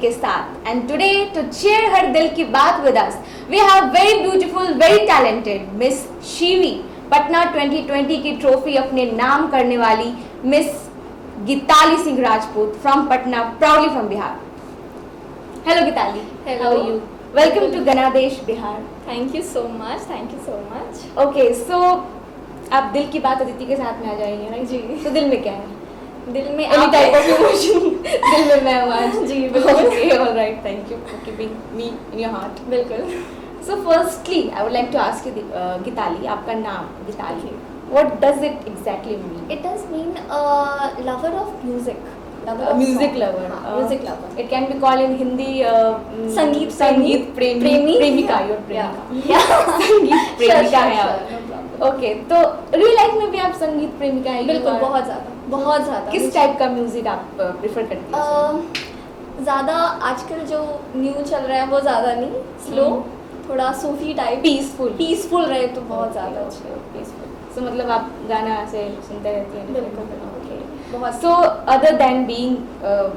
के साथ and today to share हर दिल की बात with us we have very beautiful very talented miss Shivi, Patna 2020 की ट्रॉफी अपने नाम करने वाली miss Geetali Singh Rajput from Patna, proudly from Bihar. Hello Geetali, Hello. How are you? Welcome to Ganadesh Bihar. Thank you so much, thank you so much. Okay, so आप दिल की बात अदिति के साथ में आ जाएंगे ना जी. तो दिल में क्या है? दिल में Any आप type of emotion. दिल में मैं हूँ आज. जी, बिल्कुल. Okay, all right. Thank you for keeping me in your heart. बिल्कुल. So firstly, I would like to ask you, Gitali, आपका नाम Gitali. What does it exactly mean? It does mean lover of music. Music lover. Music lover. It can be called in Hindi. संगीत प्रेमी. प्रेमिका. Your प्रेमिका. संगीत प्रेमिका है आप. ओके, तो रियल लाइफ में भी आप संगीत प्रेमिका हैं? बिल्कुल, बहुत ज़्यादा. किस टाइप का म्यूजिक आप प्रेफर करती हैं? ज़्यादा आजकल जो न्यू चल रहा है वो ज़्यादा नहीं, स्लो, थोड़ा सूफी टाइप, पीसफुल रहे तो बहुत ज़्यादा अच्छा. पीसफुल. सो मतलब आप गाना ऐसे सुनते रहती हैं? बिल्कुल. ओके. बहुत. So other than being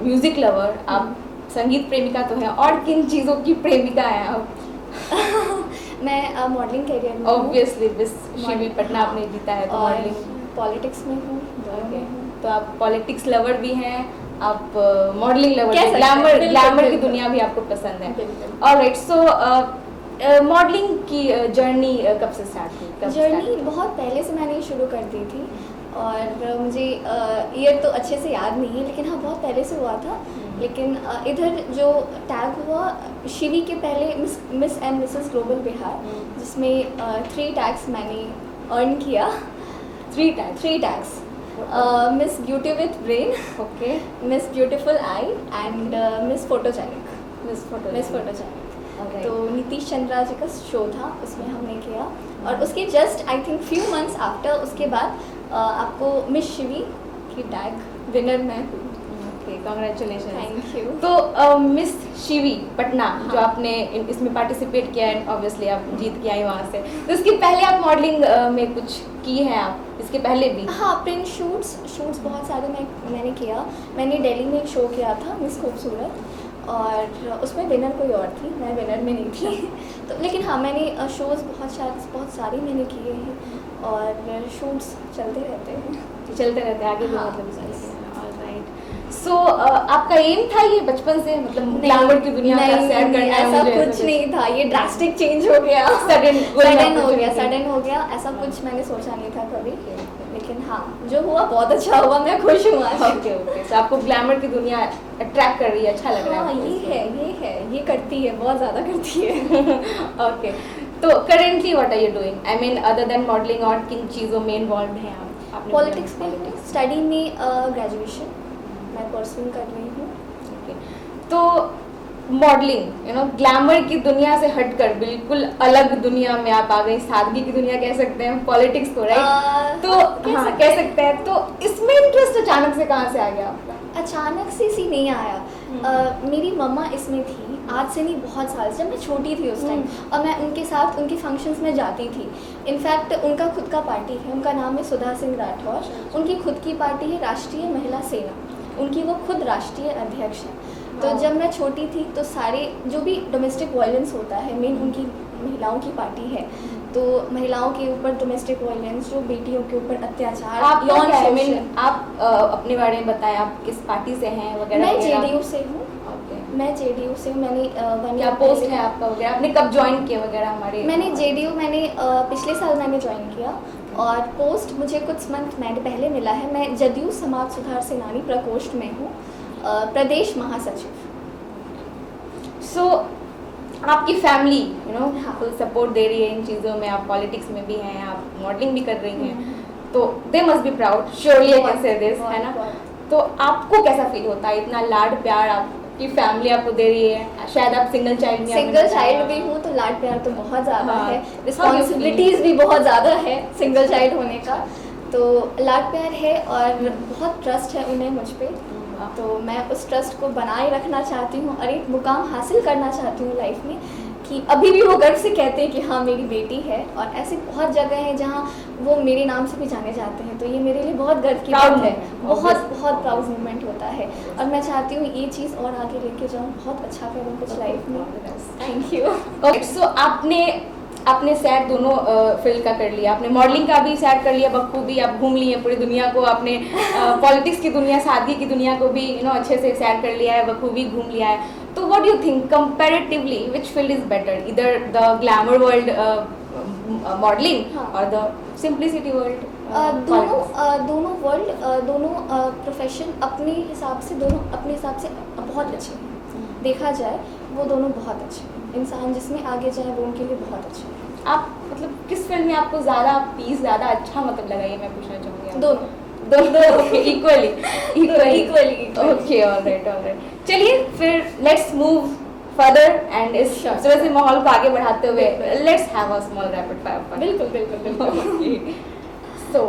music lover, आप संगीत प्रेमिका तो हैं, और किन चीज़ों की प्रेमिका हैं आप? मैं मॉडलिंग करियर में ऑब्वियसली मिस शिवी पटना आपने जीता है तो मॉडलिंग. पॉलिटिक्स में हूँ. ओके, तो आप पॉलिटिक्स लवर भी हैं, आप मॉडलिंग लवर, कह सकते हैं. ग्लैमर की दुनिया भी आपको पसंद है. ऑलराइट, सो मॉडलिंग की जर्नी कब से स्टार्ट हुई? जर्नी बहुत पहले से मैंने शुरू कर दी थी, और मुझे ईयर तो अच्छे से याद नहीं है, लेकिन हाँ बहुत पहले से हुआ था. लेकिन इधर जो टैग हुआ शिवी के पहले miss and Mrs global Bihar, जिसमें 3 टैग्स मैंने अर्न किया. 3 tags. Miss beauty with brain, okay, miss beautiful I and miss photogenic. तो नीतीश चंद्रा जी का शो था, उसमें हमने किया, और उसके just I think few months after उसके बाद आपको मिस शिवी की टैग विनर मैं हुई. Okay, congratulation. Thank you. तो मिस शिवी पटना, जो आपने इसमें पार्टिसिपेट किया एंड ऑब्वियसली आप जीत के आई वहाँ से, तो इसके पहले आप मॉडलिंग में कुछ की हैं आप? इसके पहले भी? हाँ, प्रिंट शूट्स बहुत सारे मैंने किया. मैंने दिल्ली में एक शो किया था मिस खूबसूरत, और उसमें विनर कोई और थी, मैं विनर में नहीं थी. तो लेकिन हाँ, मैंने शोज़ बहुत सारे मैंने किए हैं, और शूट्स चलते रहते हैं आगे भी. हाँ, मतलब ऑलराइट. सो आपका एम था ये बचपन से, मतलब ग्लैमर की दुनिया का सैर करना है? ऐसा कुछ नहीं था, ये ड्रास्टिक चेंज हो गया, सडन हो गया. ऐसा कुछ मैंने सोचा नहीं था कभी, लेकिन हाँ जो हुआ बहुत अच्छा हुआ, मैं खुश हूँ आज. ओके. तो आपको ग्लैमर की दुनिया अट्रैक्ट कर रही है, अच्छा लग रहा है? हाँ, ये करती है, बहुत ज़्यादा करती है. ओके, तो currently what are you doing? I mean other than modelling, और किन चीज़ों में इन्वॉल्व हैं आप? पॉलिटिक्स में, स्टडी में ग्रेजुएशन मैं परस्यूइंग कर रही हूँ. तो मॉडलिंग ग्लैमर की दुनिया से हटकर बिल्कुल अलग दुनिया में आप आ गई, सादगी की दुनिया कह सकते हैं पॉलिटिक्स को, राइट? तो कह सकते हैं. तो इसमें इंटरेस्ट अचानक से कहाँ से आ गया आपका? अचानक से नहीं आया. मेरी मम्मा इसमें थी आज से नहीं, बहुत साल से, जब मैं छोटी थी उस टाइम, और मैं उनके साथ उनके फंक्शंस में जाती थी. इनफैक्ट उनका खुद का पार्टी है, उनका नाम है सुधा सिंह राठौर. उनकी खुद की पार्टी है राष्ट्रीय महिला सेना, उनकी वो खुद राष्ट्रीय अध्यक्ष हैं. तो जब मैं छोटी थी तो सारे जो भी डोमेस्टिक वायलेंस होता है, मेन उनकी महिलाओं की पार्टी है, तो महिलाओं के ऊपर डोमेस्टिक वायलेंस, जो बेटियों के ऊपर अत्याचार, यौन शोषण. आप अपने बारे में बताएं, आप किस पार्टी से हैं वगैरह? मैं जेडीयू से हूँ. मैंने 1 क्या पोस्ट है आपका वगैरह? आपने कब ज्वाइन किया वगैरह हमारे? मैंने जेडीयू पिछले साल मैंने ज्वाइन किया, और पोस्ट मुझे कुछ मंथ पहले मिला है. मैं जदयू समाज सुधार सेनानी प्रकोष्ठ में हूँ, प्रदेश महासचिव. सो आपकी फैमिली फुल सपोर्ट दे रही है इन चीज़ों में? आप पॉलिटिक्स में भी हैं, आप मॉडलिंग भी कर रही हैं, तो they must be proud, surely I can say this, है ना? तो आपको कैसा फील होता है, इतना लाड प्यार आपकी फैमिली आपको दे रही है? शायद आप सिंगल चाइल्ड भी हूँ, तो लाड प्यार तो बहुत ज़्यादा है, रिस्पॉन्सिबिलिटीज़ भी बहुत ज़्यादा है सिंगल चाइल्ड होने का. तो लाड प्यार है, और बहुत ट्रस्ट है उन्हें मुझ पर. तो मैं उस ट्रस्ट को बनाए रखना चाहती हूँ, और एक मुकाम हासिल करना चाहती हूँ लाइफ में, कि अभी भी वो गर्व से कहते हैं कि हाँ मेरी बेटी है. और ऐसी बहुत जगह हैं जहाँ वो मेरे नाम से भी जाने जाते हैं, तो ये मेरे लिए बहुत गर्व की बात है. बहुत बहुत प्राउड मोमेंट होता है और मैं चाहती हूँ ये चीज़ और आगे लेके जाऊँ, बहुत अच्छा करूँ कुछ लाइफ में। Thank you. ओके, सो आपने सैर दोनों फील्ड का कर लिया, आपने मॉडलिंग का भी सैर कर लिया बखूबी, आप घूम लिए पूरी दुनिया को, आपने पॉलिटिक्स की दुनिया, सादगी की दुनिया को भी अच्छे से सैर कर लिया है, बखूबी घूम लिया है। तो what do you think comparatively which field is better, इधर द ग्लैमर वर्ल्ड मॉडलिंग और द सिंप्लिसिटी वर्ल्ड? दोनों वर्ल्ड, दोनों प्रोफेशन अपने हिसाब से, दोनों अपने हिसाब से बहुत अच्छे हैं। देखा जाए वो दोनों बहुत अच्छे हैं, इंसान जिसमें आगे जाए वो उनके लिए बहुत अच्छे हैं। आप मतलब किस फील्ड में आपको ज़्यादा पीस, ज़्यादा अच्छा मतलब लगा, ये मैं पूछना चाहूँगी। दोनों इक्वली। Okay, alright. चलिए फिर लेट्स मूव फर्दर एंड इस तरह से माहौल को आगे बढ़ाते हुए let's have a small rapid fire. बिल्कुल। So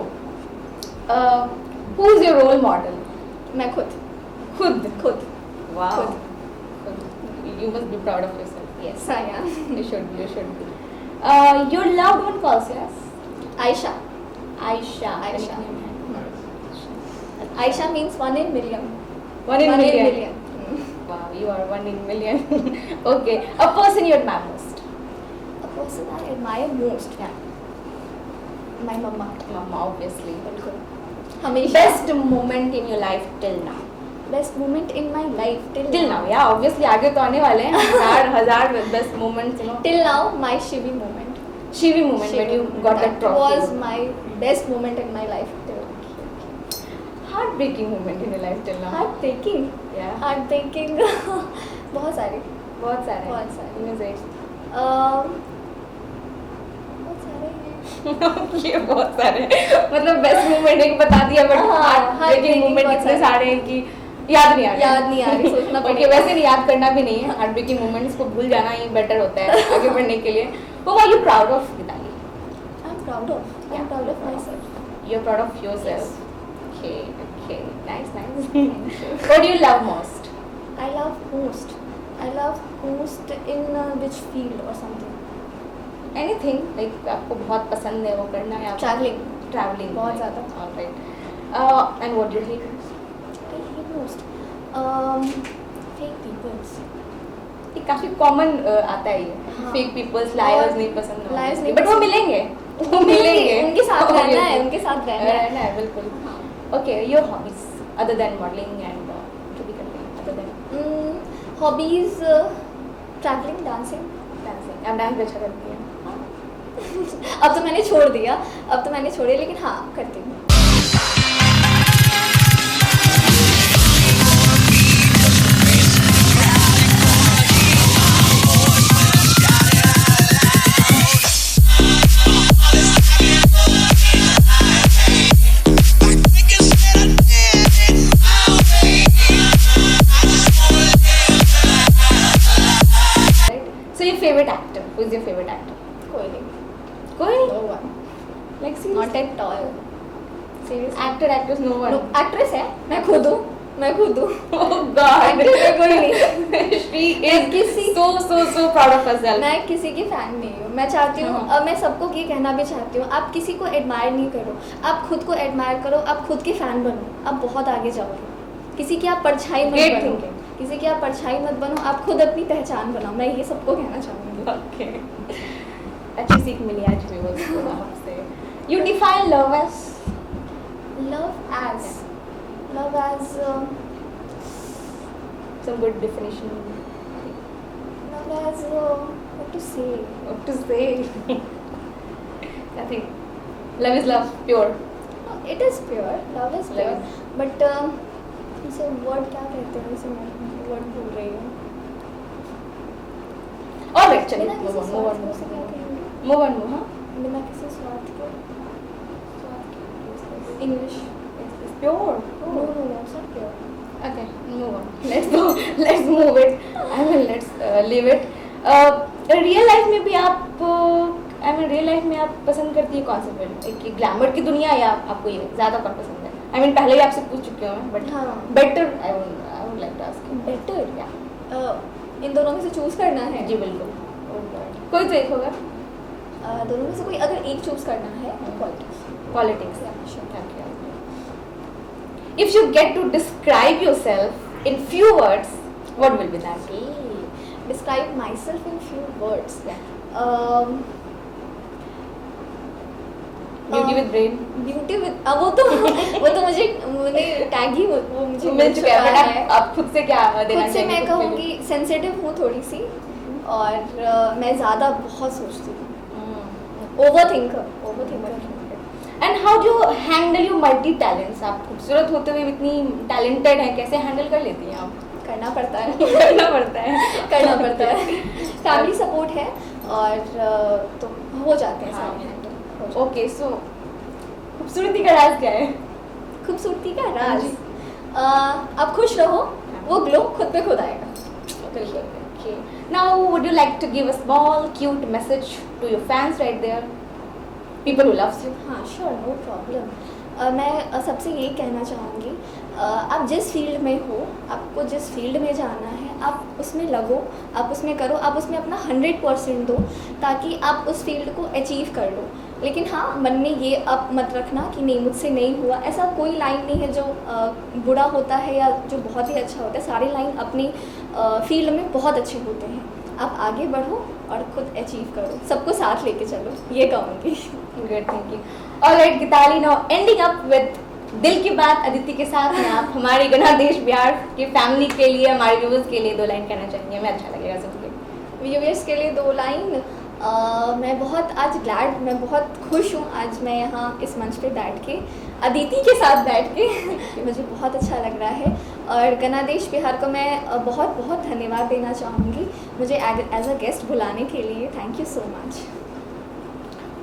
who is your role model? मैं खुद। Wow, you must be proud of yourself. Yes, I am. You should be. Your loved one calls you as? Aisha. Aisha. Aisha means 1 in million. 1 in million. million. Wow, you are 1 in million. Okay, a person you admire most? A person I admire most. Yeah. My mama. Mama, obviously. बिल्कुल. हमेशा. Best moment in your life till now? Best moment in my life till now. Yeah, obviously आगे तो आने वाले हैं हजार best moments, Till now, my Shivi moment. Shivi moment when you got that trophy. Was my best moment in my life till now. Heartbreaking moment in your life till now? Heartbreaking? Yeah. Heartbreaking. बहुत सारे. Music. ये बहुत सारे मतलब best moment एक बता दिया, but heartbreaking moment इतने सारे हैं कि याद नहीं आ रही सोचना पड़ेगा। वैसे नहीं, याद करना भी नहीं है, हार्टब्रेकिंग मोमेंट्स को भूल जाना ही बेटर होता है आगे बढ़ने के लिए। Who are you proud of, Gitali? I'm proud of myself. You're proud of yourself. Okay, nice. What do you love most? I love most in which field or something? Anything like आपको बहुत पसंद है वो करना, या traveling बहुत ज़्यादा. Alright. And what do you hate? Most fake peoples. ये काफी कॉमन आता है ये, फेक पीपल्स, लायर्स नहीं पसंद, बट वो मिलेंगे उनके साथ रहना है बिल्कुल। Okay, your hobbies other than modelling and जो भी करते हैं, other than hobbies travelling, dancing. आप डांस भी अच्छा करती हैं? अब तो मैंने छोड़ दिया, लेकिन हाँ करती हूँ। Favorite actor? Who is your favorite actor? कोई No one. Like seriously? Not at all. Seriously. Actors, no one. No, actress है, मैं खुद हूँ. Oh God. Actress है कोई नहीं. She is so proud of herself. मैं किसी की फैन नहीं हूँ. मैं चाहती हूँ, मैं सबको ये कहना भी चाहती हूँ, आप किसी को एडमायर नहीं करो, आप खुद को एडमायर करो, आप खुद के फैन बनो, आप बहुत आगे जाओगे. किसी की आप परछाई मत बनो, आप खुद अपनी पहचान बनाओ. मैं ये सबको कहना चाहूँगी. Okay. अच्छी सीख मिली आज भी वो आपसे. You define love as some good definition. Love as what to say? Nothing. Love is love, pure. It is pure. Love is pure. But इसे वर्ड क्या कहते हैं? इसे मैं वर्ड भूल रही हूँ. Alright, चलिए move on. बिना किसी स्वार्थ के. English. It's pure. No, it's not pure. Okay, move on. Let's move it. Let's leave it. Real life में भी आप रियल लाइफ में आप पसंद करती है कौन सा फिल्म? ग्लैमर की दुनिया या आपको ये ज़्यादा कौन पसंद है? पहले ही आपसे पूछ चुकी हूँ मैं, but better I would like to ask. Better या इन दोनों में से चूज करना है? जी बिल्कुल. कोई तो एक होगा. दोनों में से कोई अगर एक चूज करना है तो politics. if you get to describe yourself in few words, what will be that? Describe myself in few words. Beauty with brain. Beauty with वो तो मुझे टैग ही वो मुझे मिल चुका है, बट आप खुद से क्या देना खुद से मैं चाहेंगे खुद के कहूँगी सेंसिटिव हूँ थोड़ी सी, और मैं ज़्यादा बहुत सोचती हूँ, over thinker. And how do you handle your multi talents? आप खूबसूरत होते हुए इतनी टैलेंटेड हैं, कैसे हैंडल कर लेती हैं आप? करना पड़ता है करना पड़ता है करना पड़ता है। फैमिली सपोर्ट है और तो हो जाते हैं सारे हैंडल। ओके, सो खूबसूरती का राज क्या है? खूबसूरती का हाँ राज जी। आप खुश रहो, वो ग्लो खुद पे खुद आएगा। Okay. Now, would you like to give a small, cute message to your fans right there? People who loves you. हाँ श्योर, नो प्रॉब्लम। मैं सबसे यही कहना चाहूँगी, आप जिस फील्ड में हो, आपको जिस फील्ड में जाना है, आप उसमें लगो, आप उसमें करो, आप उसमें अपना 100% दो, ताकि आप उस फील्ड को अचीव कर लो। लेकिन हाँ, मन में ये अब मत रखना कि नहीं मुझसे नहीं हुआ। ऐसा कोई लाइन नहीं है जो बुरा होता है या जो बहुत ही अच्छा होता है। सारी लाइन अपनी फील्ड में बहुत अच्छे होते हैं। आप आगे बढ़ो और खुद अचीव करो, सबको साथ लेके चलो, ये कहूँगी। Good thinking. Alright, Gitali, now ending up with दिल की बात अदिति के साथ में आप हमारे गना देश बिहार की फैमिली के लिए, हमारे व्यूअर्स के लिए 2 लाइन कहना चाहेंगे? हमें अच्छा लगेगा सुन के। व्यूअर्स के लिए 2 लाइन। मैं बहुत आज ग्लैड, मैं बहुत खुश हूँ आज मैं यहाँ इस मंच पे बैठ के, अदिति के साथ बैठ के मुझे बहुत अच्छा लग रहा है। और गनादेश बिहार को मैं बहुत बहुत धन्यवाद देना चाहूँगी मुझे एज अ गेस्ट बुलाने के लिए। Thank you so much.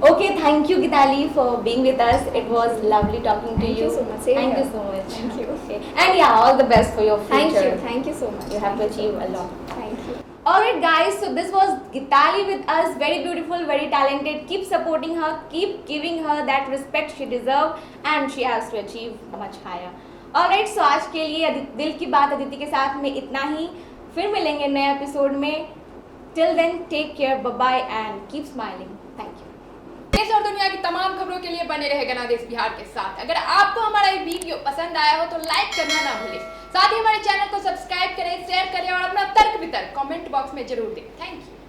Okay, thank you, Gitali, for being with us. It was lovely talking to Thank you. you so much. Same Thank here. you so much. Thank you. Okay. And yeah, all the best for your future. Thank you so much. You have to achieve a lot. Thank you. Alright guys, so this was Gitali with us. Very beautiful, very talented. Keep supporting her, keep giving her that respect she deserves, and she has to achieve much higher. Alright, so आज के लिए दिल की बात अदिति के साथ में इतना ही। फिर मिलेंगे नए एपिसोड में। Till then, take care, bye bye, and keep smiling. Thank you. देश और दुनिया की तमाम खबरों के लिए बने रहे गनादेश बिहार के साथ। अगर आपको हमारा ये वीडियो पसंद आया हो तो लाइक करना ना भूलें। साथ ही हमारे चैनल को सब्सक्राइब करें, शेयर करें और अपना तर्क वितर्क कमेंट बॉक्स में जरूर दें। Thank you.